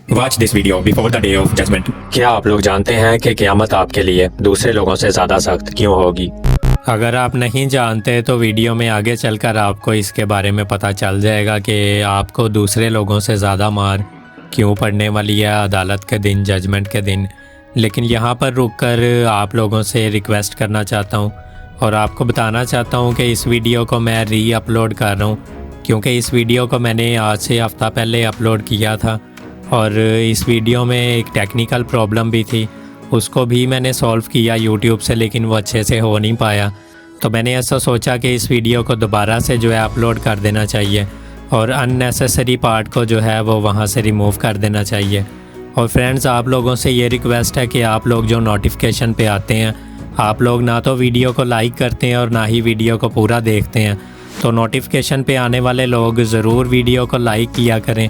Watch this video before the day of judgment. क्या आप लोग जानते हैं कि क़यामत आपके लिए दूसरे लोगों से ज़्यादा सख्त क्यों होगी? अगर आप नहीं जानते तो वीडियो में आगे चलकर आपको इसके बारे में पता चल जाएगा कि आपको दूसरे लोगों से ज़्यादा मार क्यों पड़ने वाली है अदालत के दिन, जजमेंट के दिन। लेकिन यहाँ पर रुककर आप लोगों से रिक्वेस्ट करना चाहता हूँ और आपको बताना चाहता हूँ कि इस वीडियो को मैं री अपलोड कर रहा हूँ, क्योंकि इस वीडियो को मैंने आज से हफ़्ता पहले अपलोड किया था और इस वीडियो में एक टेक्निकल प्रॉब्लम भी थी, उसको भी मैंने सॉल्व किया यूट्यूब से, लेकिन वो अच्छे से हो नहीं पाया। तो मैंने ऐसा सोचा कि इस वीडियो को दोबारा से जो है अपलोड कर देना चाहिए और अननेसेसरी पार्ट को जो है वो वहाँ से रिमूव कर देना चाहिए। और फ्रेंड्स, आप लोगों से ये रिक्वेस्ट है कि आप लोग जो नोटिफिकेशन पे आते हैं, आप लोग ना तो वीडियो को लाइक करते हैं और ना ही वीडियो को पूरा देखते हैं। तो नोटिफिकेशन पे आने वाले लोग ज़रूर वीडियो को लाइक किया करें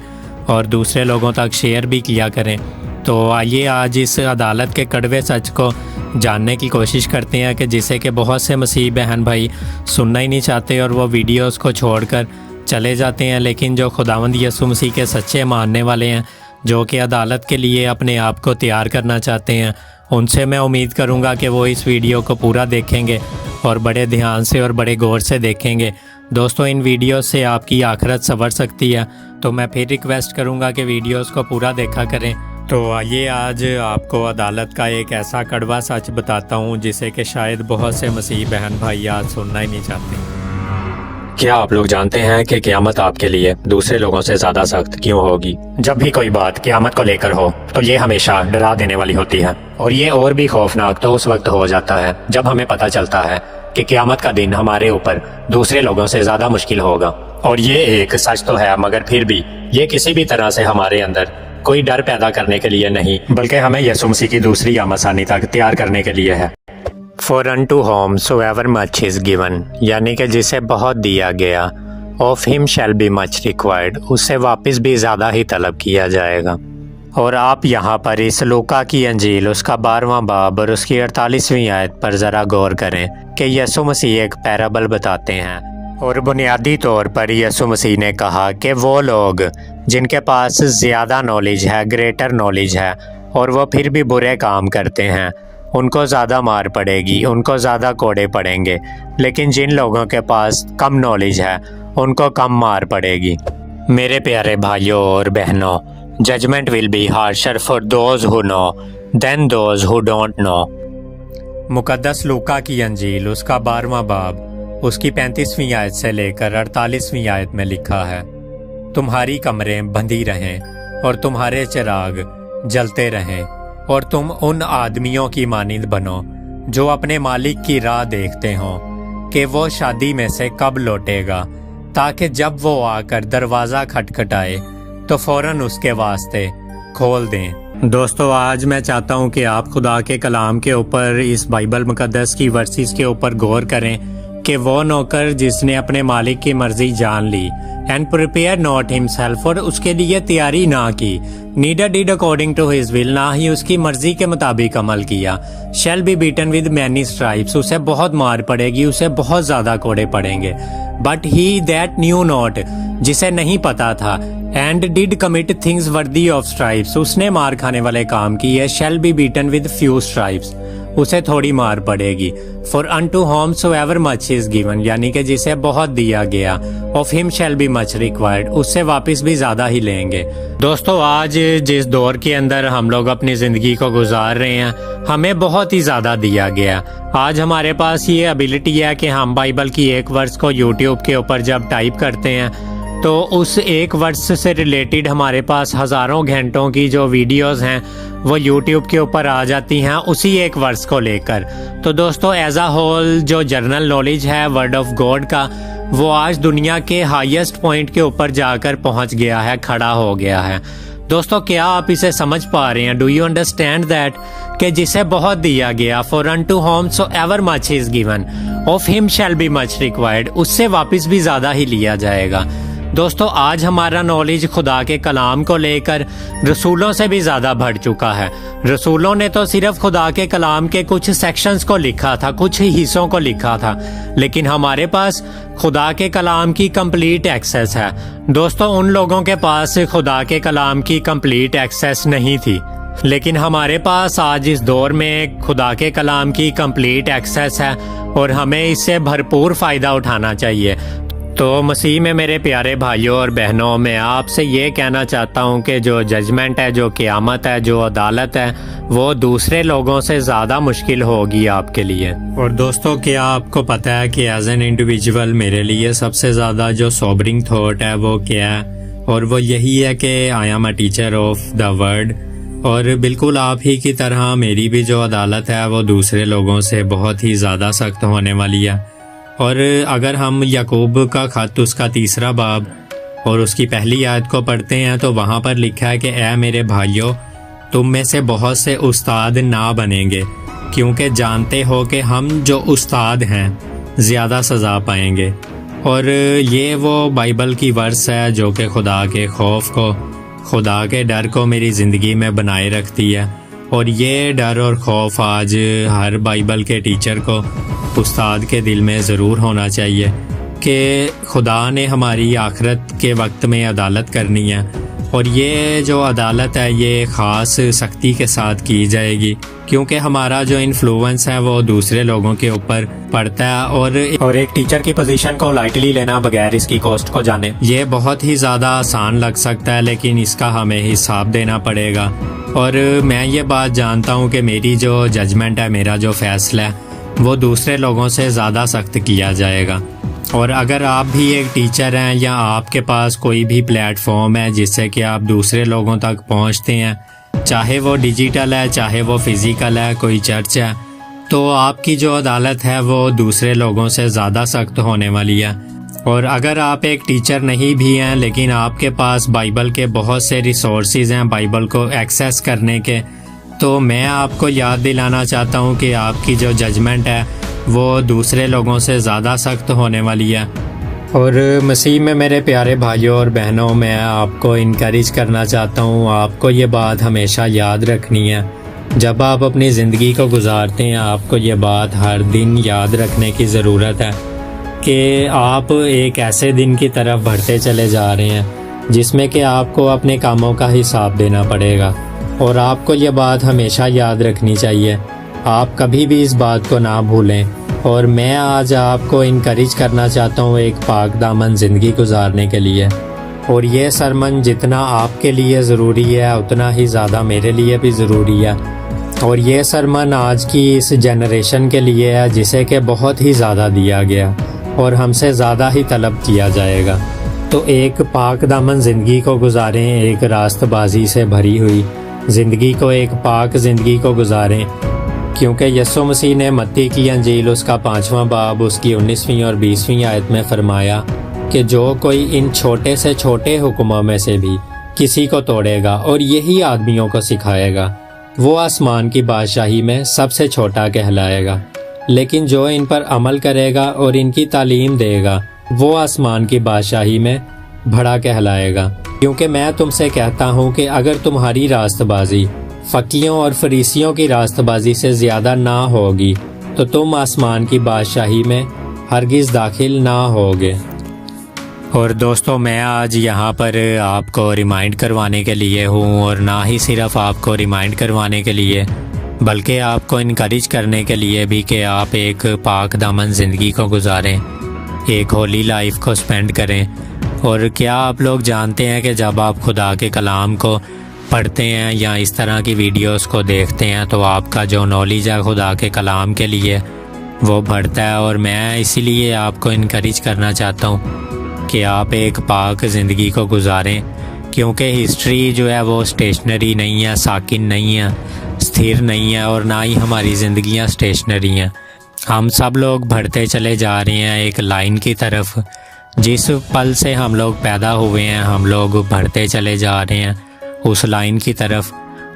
और दूसरे लोगों तक शेयर भी किया करें। तो आइए आज इस अदालत के कड़वे सच को जानने की कोशिश करते हैं कि जिसे कि बहुत से मसीह बहन भाई सुनना ही नहीं चाहते और वो वीडियोस को छोड़कर चले जाते हैं। लेकिन जो खुदावंद यीशु मसीह के सच्चे मानने वाले हैं, जो कि अदालत के लिए अपने आप को तैयार करना चाहते हैं, उनसे मैं उम्मीद करूंगा कि वो इस वीडियो को पूरा देखेंगे और बड़े ध्यान से और बड़े गौर से देखेंगे। दोस्तों, इन वीडियो से आपकी आखिरत संवर सकती है, तो मैं फिर रिक्वेस्ट करूंगा कि वीडियोस को पूरा देखा करें। तो आइए आज आपको अदालत का एक ऐसा कड़वा सच बताता हूं जिसे कि शायद बहुत से मसीह बहन भाई आज सुनना ही नहीं चाहते। क्या आप लोग जानते हैं कि क़यामत आपके लिए दूसरे लोगों से ज़्यादा सख्त क्यों होगी? जब भी कोई बात क़यामत को लेकर हो तो ये हमेशा डरा देने वाली होती है, और ये और भी खौफनाक तो उस वक्त हो जाता है जब हमें पता चलता है कि क़यामत का दिन हमारे ऊपर दूसरे लोगों से ज़्यादा मुश्किल होगा। और ये एक सच तो है, मगर फिर भी ये किसी भी तरह से हमारे अंदर कोई डर पैदा करने के लिए नहीं, बल्कि हमें यीशु मसीह की दूसरी आमद तक तैयार करने के लिए है। For unto whom soever much is given, यानी कि जिसे बहुत दिया गया, of him shall be much required, उससे वापस भी ज़्यादा ही तलब किया जाएगा। और आप यहाँ पर इस लूका की अंजील उसका 12वां बाब और उसकी 48वीं आयत पर ज़रा गौर करें कि यीशु मसीह एक पैराबल बताते हैं। और बुनियादी तौर पर यीशु मसीह ने कहा कि वो लोग जिनके पास ज़्यादा नॉलेज है, ग्रेटर नॉलेज है, और वो फिर भी बुरे काम करते हैं, उनको ज़्यादा मार पड़ेगी, उनको ज़्यादा कोड़े पड़ेंगे। लेकिन जिन लोगों के पास कम नॉलेज है उनको कम मार पड़ेगी। मेरे प्यारे भाइयों और बहनों, judgement will be harsher for those who know than those who don't know. मुकद्दस लूका की अंजील उसका 12वां बाब उसकी 35वीं आयत से लेकर 48वीं आयत में लिखा है, तुम्हारी कमरें बंधी रहें और तुम्हारे चिराग जलते रहें, और तुम उन आदमियों की मानिंद बनो जो अपने मालिक की राह देखते हों कि वो शादी में से कब लौटेगा, ताकि जब वो आकर दरवाज़ा खटखटाए तो फौरन उसके वास्ते खोल दें। दोस्तों, आज मैं चाहता हूँ कि आप खुदा के कलाम के ऊपर, इस बाइबल मुकद्दस की वर्सिस के ऊपर गौर करें कि वो नौकर जिसने अपने मालिक की मर्जी जान ली एंड प्रिपेयर नॉट हिमसेल्फ, और उसके लिए तैयारी ना की, neither did according to his will, ना ही उसकी मर्जी के मुताबिक अमल किया, shall be beaten with many stripes, उसे बहुत मार पड़ेगी, उसे बहुत ज्यादा कोड़े पड़ेंगे। But he that knew not, जिसे नहीं पता था, and did commit things worthy of stripes, उसने मार खाने वाले काम किए, shall be beaten with few stripes, उसे थोड़ी मार पड़ेगी। For unto home so ever much is given, यानी कि जिसे बहुत दिया गया, of him shall be much required, उससे वापस भी ज्यादा ही लेंगे। दोस्तों, आज जिस दौर के अंदर हम लोग अपनी जिंदगी को गुजार रहे हैं, हमें बहुत ही ज्यादा दिया गया। आज हमारे पास ये एबिलिटी है कि हम बाइबल की एक वर्स को यूट्यूब के ऊपर जब टाइप करते हैं तो उस एक वर्स से रिलेटेड हमारे पास हज़ारों घंटों की जो वीडियोस हैं वो यूट्यूब के ऊपर आ जाती हैं उसी एक वर्स को लेकर। तो दोस्तों, एज अ होल जो जर्नल नॉलेज है वर्ड ऑफ गॉड का, वो आज दुनिया के हाईएस्ट पॉइंट के ऊपर जाकर पहुंच गया है, खड़ा हो गया है। दोस्तों, क्या आप इसे समझ पा रहे हैं? डू यू अंडरस्टैंड दैट कि जिसे बहुत दिया गया, for unto home so ever much is given, of him shall be much required, उससे वापस भी ज़्यादा ही लिया जाएगा। दोस्तों आज हमारा नॉलेज खुदा के कलाम को लेकर रसूलों से भी ज़्यादा बढ़ चुका है। रसूलों ने तो सिर्फ खुदा के कलाम के कुछ सेक्शंस को लिखा था, कुछ हिस्सों को लिखा था, लेकिन हमारे पास खुदा के कलाम की कंप्लीट एक्सेस है। दोस्तों उन लोगों के पास खुदा के कलाम की कंप्लीट एक्सेस नहीं थी, लेकिन हमारे पास आज इस दौर में खुदा के कलाम की कंप्लीट एक्सेस है और हमें इससे भरपूर फ़ायदा उठाना चाहिए। तो मसीह में मेरे प्यारे भाइयों और बहनों, मैं आपसे ये कहना चाहता हूँ कि जो जजमेंट है, जो क़यामत है, जो अदालत है, वो दूसरे लोगों से ज़्यादा मुश्किल होगी आपके लिए। और दोस्तों क्या आपको पता है कि एज एन इंडिविजुअल मेरे लिए सबसे ज़्यादा जो सोबरिंग थॉट है वो क्या है? और वो यही है कि I am a teacher of the word. और बिल्कुल आप ही की तरह मेरी भी जो अदालत है वो दूसरे लोगों से बहुत ही ज़्यादा सख्त होने वाली है। और अगर हम याकूब का खत उसका 3 बाब और उसकी पहली आयत को पढ़ते हैं तो वहाँ पर लिखा है कि ऐ मेरे भाइयों, तुम में से बहुत से उस्ताद ना बनेंगे, क्योंकि जानते हो कि हम जो उस्ताद हैं ज़्यादा सज़ा पाएंगे। और ये वो बाइबल की वर्स है जो कि खुदा के खौफ को, खुदा के डर को मेरी ज़िंदगी में बनाए रखती है। और ये डर और खौफ आज हर बाइबल के टीचर को, उस्ताद के दिल में ज़रूर होना चाहिए कि खुदा ने हमारी आखिरत के वक्त में अदालत करनी है। और ये जो अदालत है ये ख़ास सख्ती के साथ की जाएगी, क्योंकि हमारा जो इन्फ्लुएंस है वो दूसरे लोगों के ऊपर पड़ता है। और एक टीचर की पोजीशन को लाइटली लेना बगैर इसकी कॉस्ट को जाने, ये बहुत ही ज़्यादा आसान लग सकता है, लेकिन इसका हमें हिसाब देना पड़ेगा। और मैं ये बात जानता हूँ कि मेरी जो जजमेंट है, मेरा जो फ़ैसला है, वो दूसरे लोगों से ज़्यादा सख्त किया जाएगा। और अगर आप भी एक टीचर हैं या आपके पास कोई भी प्लेटफॉर्म है जिससे कि आप दूसरे लोगों तक पहुंचते हैं, चाहे वो डिजिटल है, चाहे वो फिज़िकल है, कोई चर्च है, तो आपकी जो अदालत है वो दूसरे लोगों से ज़्यादा सख्त होने वाली है। और अगर आप एक टीचर नहीं भी हैं लेकिन आपके पास बाइबल के बहुत से रिसोर्सेज हैं बाइबल को एक्सेस करने के, तो मैं आपको याद दिलाना चाहता हूँ कि आपकी जो जजमेंट है वो दूसरे लोगों से ज़्यादा सख्त होने वाली है। और मसीह में मेरे प्यारे भाइयों और बहनों, मैं आपको इनकरेज करना चाहता हूँ, आपको ये बात हमेशा याद रखनी है। जब आप अपनी ज़िंदगी को गुजारते हैं, आपको ये बात हर दिन याद रखने की ज़रूरत है कि आप एक ऐसे दिन की तरफ बढ़ते चले जा रहे हैं जिसमें कि आपको अपने कामों का हिसाब देना पड़ेगा। और आपको ये बात हमेशा याद रखनी चाहिए, आप कभी भी इस बात को ना भूलें। और मैं आज आपको इनकरेज करना चाहता हूँ एक पाक दामन ज़िंदगी गुजारने के लिए। और ये सरमन जितना आपके लिए ज़रूरी है उतना ही ज़्यादा मेरे लिए भी ज़रूरी है। और ये सरमन आज की इस जनरेशन के लिए है जिसे कि बहुत ही ज़्यादा दिया गया और हमसे ज़्यादा ही तलब किया जाएगा। तो एक पाक दामन ज़िंदगी को गुजारें, एक रास्तबाजी से भरी हुई ज़िंदगी को, एक पाक ज़िंदगी को गुजारें, क्योंकि यीशु मसीह ने मत्ती की अंजील उसका 5वां बाब उसकी 19वीं और 20वीं आयत में फरमाया कि जो कोई इन छोटे से छोटे हुक्मों में से भी किसी को तोड़ेगा और यही आदमियों को सिखाएगा, वो आसमान की बादशाही में सबसे छोटा कहलाएगा। लेकिन जो इन पर अमल करेगा और इनकी तालीम देगा, वो आसमान की बादशाही में बड़ा कहलाएगा। क्योंकि मैं तुमसे कहता हूँ कि अगर तुम्हारी रास्तबाजी फकीयों और फरीसियों की रास्तबाजी से ज़्यादा ना होगी तो तुम आसमान की बादशाही में हरगिज़ दाखिल ना होगे। और दोस्तों मैं आज यहाँ पर आपको रिमाइंड करवाने के लिए हूँ, और ना ही सिर्फ आपको रिमाइंड करवाने के लिए बल्कि आपको इनकरेज करने के लिए भी कि आप एक पाक दामन ज़िंदगी को गुजारें, एक होली लाइफ को स्पेंड करें। और क्या आप लोग जानते हैं कि जब आप खुदा के कलाम को पढ़ते हैं या इस तरह की वीडियोस को देखते हैं तो आपका जो नॉलेज है खुदा के कलाम के लिए वो बढ़ता है। और मैं इसीलिए आपको इनकरेज करना चाहता हूँ कि आप एक पाक ज़िंदगी को गुजारें, क्योंकि हिस्ट्री जो है वो स्टेशनरी नहीं है, साकिन नहीं है, स्थिर नहीं है, और ना ही हमारी ज़िंदगियाँ स्टेशनरी हैं। हम सब लोग बढ़ते चले जा रहे हैं एक लाइन की तरफ। जिस पल से हम लोग पैदा हुए हैं हम लोग बढ़ते चले जा रहे हैं उस लाइन की तरफ,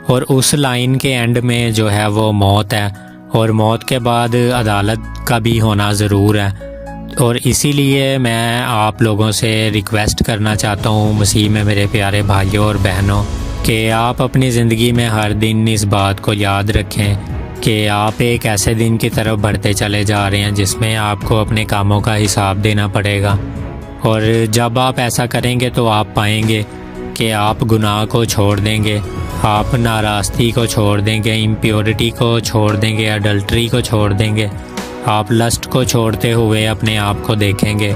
और उस लाइन के एंड में जो है वो मौत है, और मौत के बाद अदालत का भी होना ज़रूर है। और इसीलिए मैं आप लोगों से रिक्वेस्ट करना चाहता हूँ मसीह में मेरे प्यारे भाइयों और बहनों कि आप अपनी ज़िंदगी में हर दिन इस बात को याद रखें कि आप एक ऐसे दिन की तरफ बढ़ते चले जा रहे हैं जिसमें आपको अपने कामों का हिसाब देना पड़ेगा। और जब आप ऐसा करेंगे तो आप पाएंगे कि आप गुनाह को छोड़ देंगे, आप नाराज़गी को छोड़ देंगे, इम्प्योरिटी को छोड़ देंगे, अडल्ट्री को छोड़ देंगे, आप लस्ट को छोड़ते हुए अपने आप को देखेंगे